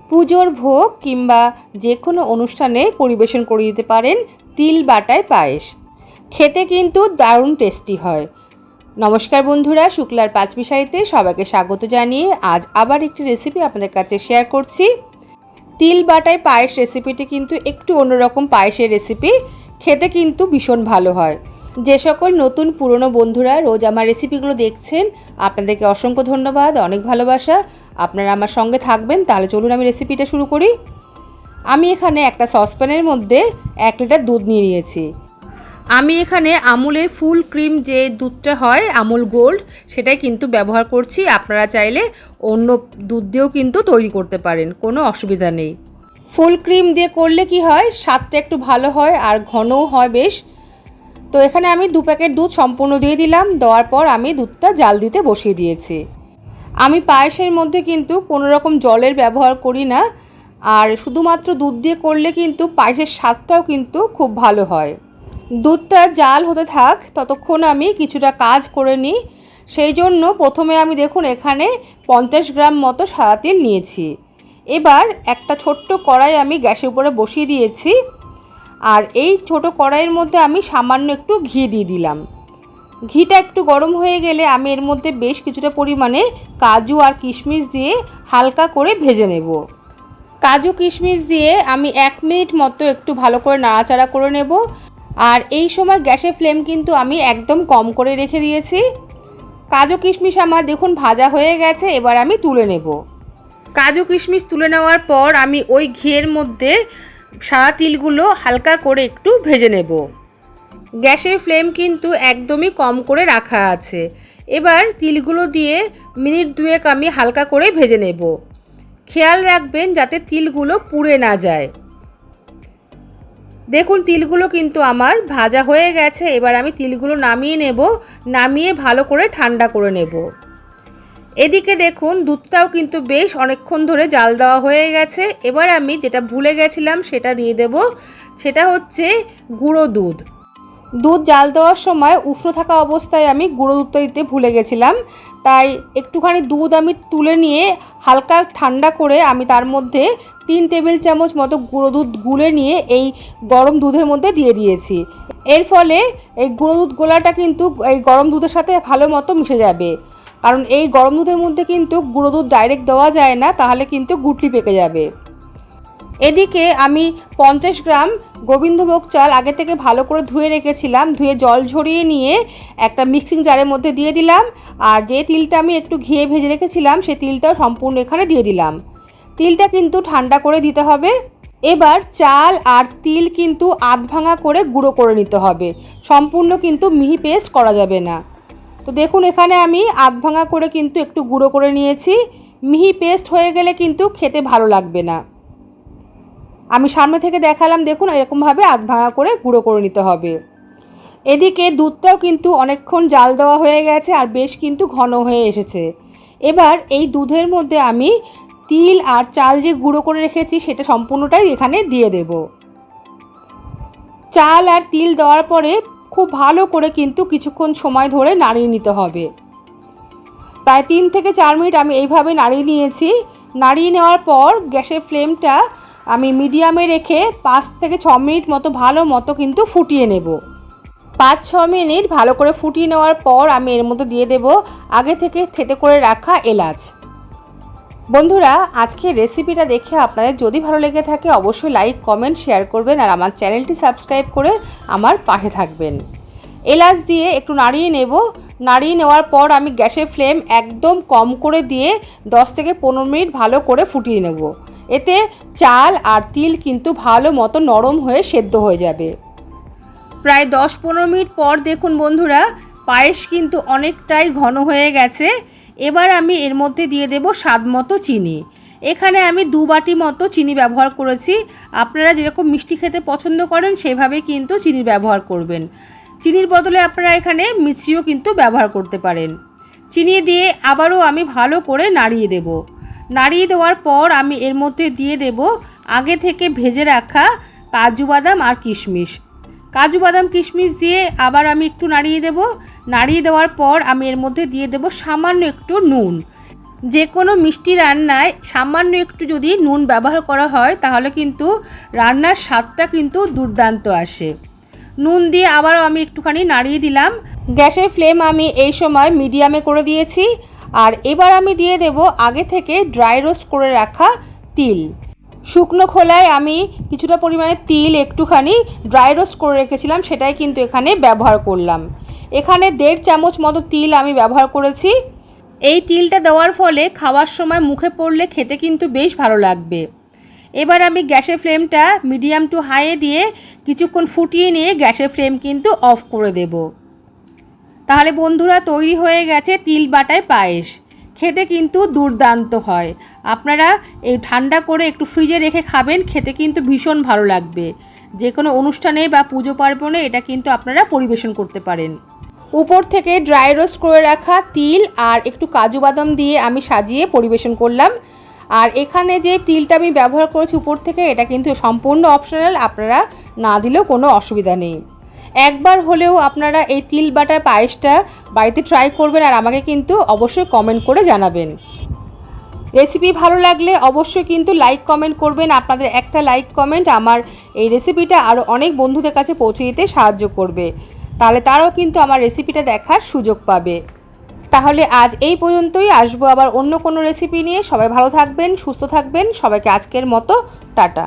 পুজোর ভোগ কিংবা যে কোনো অনুষ্ঠানে পরিবেশন করে দিতে পারেন তিল বাটায় পায়েস। খেতে কিন্তু দারুণ টেস্টি হয়। নমস্কার বন্ধুরা, শুক্লার পাঁচমিশাইতে সবাইকে স্বাগত জানিয়ে আজ আবার একটি রেসিপি আপনাদের কাছে শেয়ার করছি। তিল বাটায় পায়েস রেসিপিটি কিন্তু একটু অন্যরকম পায়েসের রেসিপি, খেতে কিন্তু ভীষণ ভালো হয়। যে সকল নতুন পুরনো বন্ধুরা রোজ আমার রেসিপিগুলো দেখছেন, আপনাদেরকে অসংখ্য ধন্যবাদ, অনেক ভালোবাসা। আপনারা আমার সঙ্গে থাকবেন। তাহলে চলুন আমি রেসিপিটা শুরু করি। আমি এখানে একটা সসপ্যানের মধ্যে 1 লিটার দুধ নিয়ে নিয়েছি। আমি এখানে আমুলের ফুল ক্রিম যে দুধটা হয়, আমুল গোল্ড, সেটাই কিন্তু ব্যবহার করছি। আপনারা চাইলে অন্য দুধ দিয়েও কিন্তু তৈরি করতে পারেন, কোনো অসুবিধা নেই। ফুল ক্রিম দিয়ে করলে কি হয়, স্বাদটা একটু ভালো হয় আর ঘনও হয় বেশ। তো এখানে আমি 2 প্যাকেট দুধ সম্পূর্ণ দিয়ে দিলাম। দেওয়ার পর আমি দুধটা জাল দিতে বসিয়ে দিয়েছি। আমি পায়েসের মধ্যে কিন্তু কোনো রকম জলের ব্যবহার করি না, আর শুধুমাত্র দুধ দিয়ে করলে কিন্তু পায়েসের স্বাদটাও কিন্তু খুব ভালো হয়। দুধটা জাল হতে থাক, ততক্ষণ আমি কিছুটা কাজ করে নিই। সেই জন্য প্রথমে আমি দেখুন এখানে 50 গ্রাম মতো সাদা তিল নিয়েছি। এবার একটা ছোট্ট কড়াই আমি গ্যাসের উপরে বসিয়ে দিয়েছি, আর এই ছোট কড়াইয়ের মধ্যে আমি সামান্য একটু ঘি দিয়ে দিলাম। ঘিটা একটু গরম হয়ে গেলে আমি এর মধ্যে বেশ কিছুটা পরিমাণে কাজু আর কিশমিশ দিয়ে হালকা করে ভেজে নেব। কাজু কিশমিশ দিয়ে আমি 1 মিনিট মতো একটু ভালো করে নাড়াচাড়া করে নেব। আর এই সময় গ্যাসের ফ্লেম কিন্তু আমি একদম কম করে রেখে দিয়েছি। কাজু কিশমিশ আমার দেখুন ভাজা হয়ে গেছে, এবার আমি তুলে নেব। কাজু কিশমিশ তুলে নেওয়ার পর আমি ওই ঘিয়ের মধ্যে সাদা তিলগুলো হালকা করে একটু ভেজে নেব। গ্যাসের ফ্লেম কিন্তু একদমই কম করে রাখা আছে। এবার তিলগুলো দিয়ে মিনিট 2 আমি হালকা করে ভেজে নেব। খেয়াল রাখবেন যাতে তিলগুলো পুড়ে না যায়। দেখুন তিলগুলো কিন্তু আমার ভাজা হয়ে গেছে। এবার আমি তিলগুলো নামিয়ে নেব, নামিয়ে ভালো করে ঠান্ডা করে নেব। এদিকে দেখুন দুধটাও কিন্তু বেশ অনেকক্ষণ ধরে জাল দেওয়া হয়ে গেছে। এবার আমি যেটা ভুলে গেছিলাম সেটা দিয়ে দেব, সেটা হচ্ছে গুঁড়ো দুধ। দুধ জাল দেওয়ার সময় উষ্ণ থাকা অবস্থায় আমি গুঁড়ো দুধটা দিতে ভুলে গেছিলাম, তাই একটুখানি দুধ আমি তুলে নিয়ে হালকা ঠান্ডা করে আমি তার মধ্যে 3 টেবিল চামচ মতো গুঁড়ো দুধ গুলে নিয়ে এই গরম দুধের মধ্যে দিয়ে দিয়েছি। এর ফলে এই গুঁড়ো দুধ গোলাটা কিন্তু এই গরম দুধের সাথে ভালো মতো মিশে যাবে, কারণ এই গরম দুধের মধ্যে কিন্তু গুঁড়ো দুধ ডাইরেক্ট দেওয়া যায় না, তাহলে কিন্তু গুটলি পেকে যাবে। এদিকে আমি 50 গ্রাম গোবিন্দভোগ চাল আগে থেকে ভালো করে ধুয়ে রেখেছিলাম, ধুয়ে জল ঝরিয়ে নিয়ে একটা মিক্সিং জারের মধ্যে দিয়ে দিলাম। আর যে তিলটা আমি একটু ঘিয়ে ভেজে রেখেছিলাম সেই তিলটাও সম্পূর্ণ এখানে দিয়ে দিলাম। তিলটা কিন্তু ঠান্ডা করে দিতে হবে। এবার চাল আর তিল কিন্তু আধ ভাঙা করে গুঁড়ো করে নিতে হবে, সম্পূর্ণ কিন্তু মিহি পেস্ট করা যাবে না। তো দেখুন এখানে আমি আধ ভাঙা করে কিন্তু একটু গুঁড়ো করে নিয়েছি। মিহি পেস্ট হয়ে গেলে কিন্তু খেতে ভালো লাগবে না। আমি সামনে থেকে দেখালাম, দেখুন এরকমভাবে আধ ভাঙা করে গুঁড়ো করে নিতে হবে। এদিকে দুধটাও কিন্তু অনেকক্ষণ জাল দেওয়া হয়ে গেছে আর বেশ কিন্তু ঘন হয়ে এসেছে। এবার এই দুধের মধ্যে আমি তিল আর চাল যে গুঁড়ো করে রেখেছি সেটা সম্পূর্ণটাই এখানে দিয়ে দেব। চাল আর তিল দেওয়ার পরে খুব ভালো করে কিন্তু কিছুক্ষণ সময় ধরে নাড়িয়ে নিতে হবে। প্রায় 3 থেকে 4 মিনিট আমি এইভাবে নাড়িয়ে নিয়েছি। নাড়িয়ে নেওয়ার পর গ্যাসের ফ্লেমটা আমি মিডিয়ামে রেখে 5 থেকে 6 মিনিট মতো ভালো মতো কিন্তু ফুটিয়ে নেব। 5-6 মিনিট ভালো করে ফুটিয়ে নেওয়ার পর আমি এর মধ্যে দিয়ে দেব আগে থেকে থেঁতে করে রাখা এলাচ। বন্ধুরা, আজকের রেসিপিটা দেখে আপনাদের যদি ভালো লেগে থাকে অবশ্যই লাইক, কমেন্ট, শেয়ার করবেন আর আমার চ্যানেলটি সাবস্ক্রাইব করে আমার পাশে থাকবেন। এলাচ দিয়ে একটু নাড়িয়ে নেব। নাড়িয়ে নেওয়ার পর আমি গ্যাসের ফ্লেম একদম কম করে দিয়ে 10 থেকে 15 মিনিট ভালো করে ফুটিয়ে নেব। এতে চাল আর তিল কিন্তু ভালো মতো নরম হয়ে সেদ্ধ হয়ে যাবে। প্রায় 10-15 মিনিট পর দেখুন বন্ধুরা, পায়েস কিন্তু অনেকটাই ঘন হয়ে গেছে। এবার আমি এর মধ্যে দিয়ে দেব স্বাদ মতো চিনি। এখানে আমি 2 বাটি মতো চিনি ব্যবহার করেছি। আপনারা যেরকম মিষ্টি খেতে পছন্দ করেন সেভাবে কিন্তু চিনি ব্যবহার করবেন। চিনির বদলে আপনারা এখানে মিষ্টিও কিন্তু ব্যবহার করতে পারেন। চিনি দিয়ে আবারও আমি ভালো করে নাড়িয়ে দেব। নাড়িয়ে দেওয়ার পর আমি এর মধ্যে দিয়ে দেব আগে থেকে ভেজে রাখা কাজু বাদাম আর কিশমিশ। কাজু বাদাম কিশমিশ দিয়ে আবার আমি একটু নাড়িয়ে দেব। নাড়িয়ে দেওয়ার পর আমি এর মধ্যে দিয়ে দেব সামান্য একটু নুন। যে কোনো মিষ্টি রান্নায় সামান্য একটু যদি নুন ব্যবহার করা হয় তাহলে কিন্তু রান্নার স্বাদটা কিন্তু দুর্দান্ত আসে। নুন দিয়ে আবারও আমি একটুখানি নাড়িয়ে দিলাম। গ্যাসের ফ্লেম আমি এই সময় মিডিয়ামে করে দিয়েছি। আর এবার আমি দিয়ে দেব আগে থেকে ড্রাই রোস্ট করে রাখা তিল। শুকনো খোলায় আমি কিছুটা পরিমাণে তিল একটুখানি ড্রাই রোস্ট করে রেখেছিলাম, সেটাই কিন্তু এখানে ব্যবহার করলাম। এখানে 1.5 চামচ মতো তিল আমি ব্যবহার করেছি। এই তিলটা দেওয়ার ফলে খাওয়ার সময় মুখে পড়লে খেতে কিন্তু বেশ ভালো লাগবে। এবার আমি গ্যাসের ফ্লেমটা মিডিয়াম টু হাইয়ে দিয়ে কিছুক্ষণ ফুটিয়ে নিয়ে গ্যাসের ফ্লেম কিন্তু অফ করে দেব। তাহলে বন্ধুরা তৈরি হয়ে গেছে তিল বাটায় পায়েস। খেতে কিন্তু দুর্দান্ত হয়। আপনারা এই ঠান্ডা করে একটু ফ্রিজে রেখে খাবেন, খেতে কিন্তু ভীষণ ভালো লাগবে। যে কোনো অনুষ্ঠানে বা পুজো পার্বণে এটা কিন্তু আপনারা পরিবেশন করতে পারেন। উপর থেকে ড্রাই রোস্ট করে রাখা তিল আর একটু কাজু বাদাম দিয়ে আমি সাজিয়ে পরিবেশন করলাম। আর এখানে যে তিলটা আমি ব্যবহার করেছি উপর থেকে, এটা কিন্তু সম্পূর্ণ অপশনাল, আপনারা না দিলেও কোনো অসুবিধা নেই। একবার হলেও আপনারা এই তিল বাটার পায়েসটা বাড়িতে ট্রাই করবেন আর আমাকে কিন্তু অবশ্যই কমেন্ট করে জানাবেন। রেসিপি ভালো লাগলে অবশ্যই কিন্তু লাইক কমেন্ট করবেন। আপনাদের একটা লাইক কমেন্ট আমার এই রেসিপিটা আরও অনেক বন্ধুদের কাছে পৌঁছে দিতে সাহায্য করবে, তাহলে তারাও কিন্তু আমার রেসিপিটা দেখার সুযোগ পাবে। তাহলে আজ এই পর্যন্তই, আসবো আবার অন্য কোনো রেসিপি নিয়ে। সবাই ভালো থাকবেন, সুস্থ থাকবেন। সবাইকে আজকের মতো টাটা।